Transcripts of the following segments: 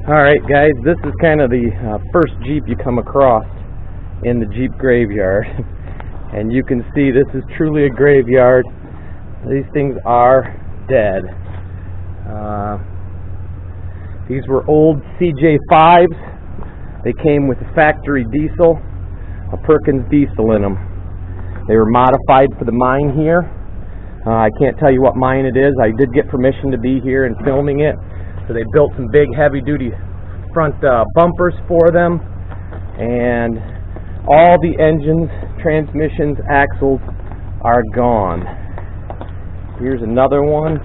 Alright guys, this is kind of the first Jeep you come across in the Jeep graveyard. And you can see this is truly a graveyard. These things are dead. These were old cj5s. They came with a factory diesel, a Perkins diesel in them. They were modified for the mine here. I can't tell you what mine it is. I did get permission to be here and filming it. So they built some big heavy-duty front bumpers for them, and all the engines, transmissions, axles are gone. Here's another one.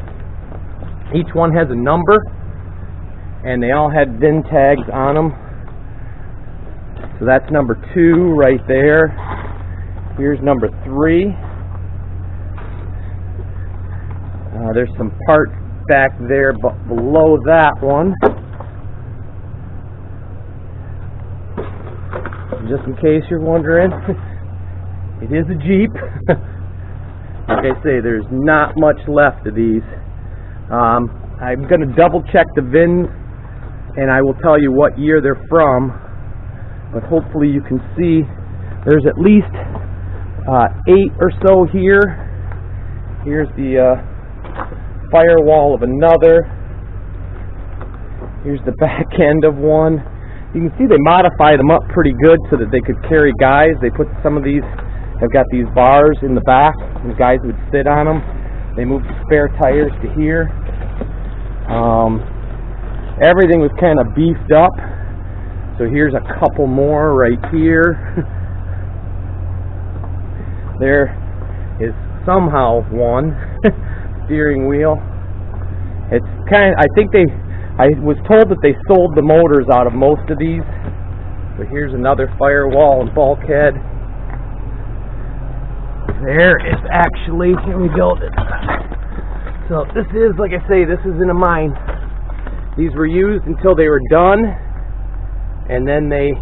Each one has a number, and they all had VIN tags on them. So that's number 2 right there. Here's number 3. There's some parts back there, but below that one, just in case you're wondering, it is a Jeep. Like I say, there's not much left of these. I'm going to double check the VINs, and I will tell you what year they're from, but hopefully you can see there's at least 8 or so here. Here's the firewall of another. Here's the back end of one. You can see they modified them up pretty good so that they could carry guys. They put some of these, have got these bars in the back, and guys would sit on them. They moved the spare tires to here. Everything was kind of beefed up. So here's a couple more right here. There is somehow one. Steering wheel. It's I was told that they sold the motors out of most of these. So here's another firewall and bulkhead. There is actually, here we go. So this is, like I say, this is in a mine. These were used until they were done, and then they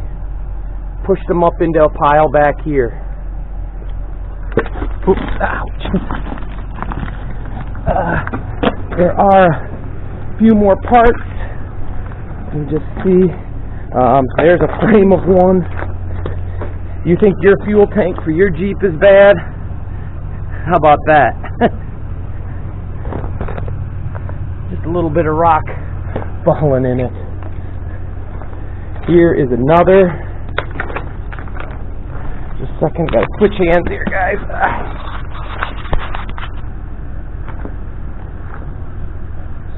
pushed them up into a pile back here. Oops, ouch. There are a few more parts. You just see, there's a frame of one. You think your fuel tank for your Jeep is bad? How about that? Just a little bit of rock falling in it. Here is another. Just a second, gotta switch hands here, guys.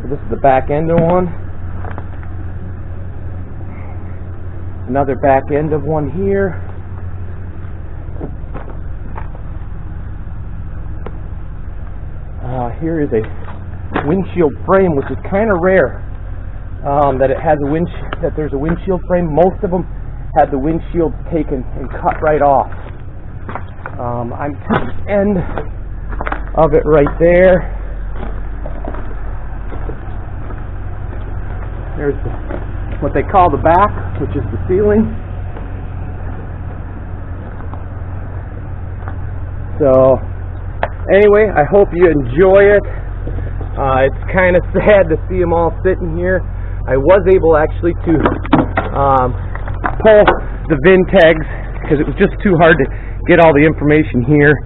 This is the back end of one. Another back end of one here. Here is a windshield frame, which is kind of rare. That it has a that there's a windshield frame. Most of them had the windshield taken and cut right off. I'm to the end of it right there. There's what they call the back, which is the ceiling. So, anyway, I hope you enjoy it. It's kind of sad to see them all sitting here. I was able actually to pull the VIN tags because it was just too hard to get all the information here.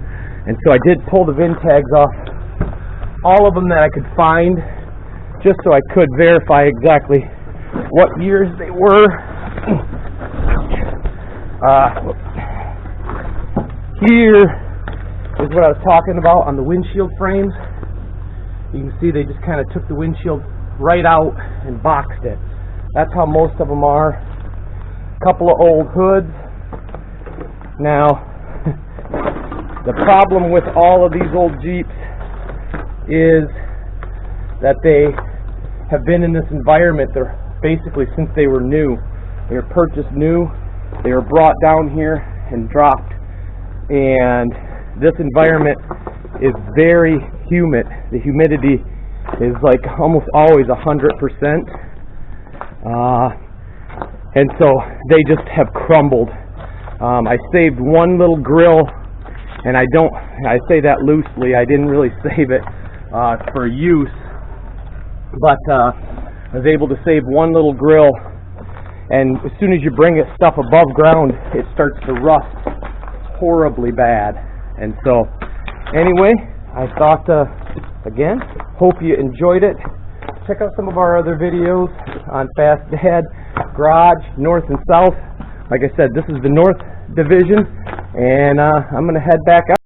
And so I did pull the VIN tags off all of them that I could find, just so I could verify exactly what years they were. Here is what I was talking about on the windshield frames. You can see they just kind of took the windshield right out and boxed it. That's how most of them are. A couple of old hoods. Now, the problem with all of these old Jeeps is that they have been in this environment basically since they were new. They were purchased new, they were brought down here and dropped, and this environment is very humid. The humidity is like almost always 100%, and so they just have crumbled. I saved one little grill, and I say that loosely. I didn't really save it for use, but I was able to save one little grill, and as soon as you bring it stuff above ground, it starts to rust horribly bad. And so anyway, I thought again, hope you enjoyed it. Check out some of our other videos on Fast Dad, Garage, North and South. Like I said, this is the North Division, and I'm going to head back out.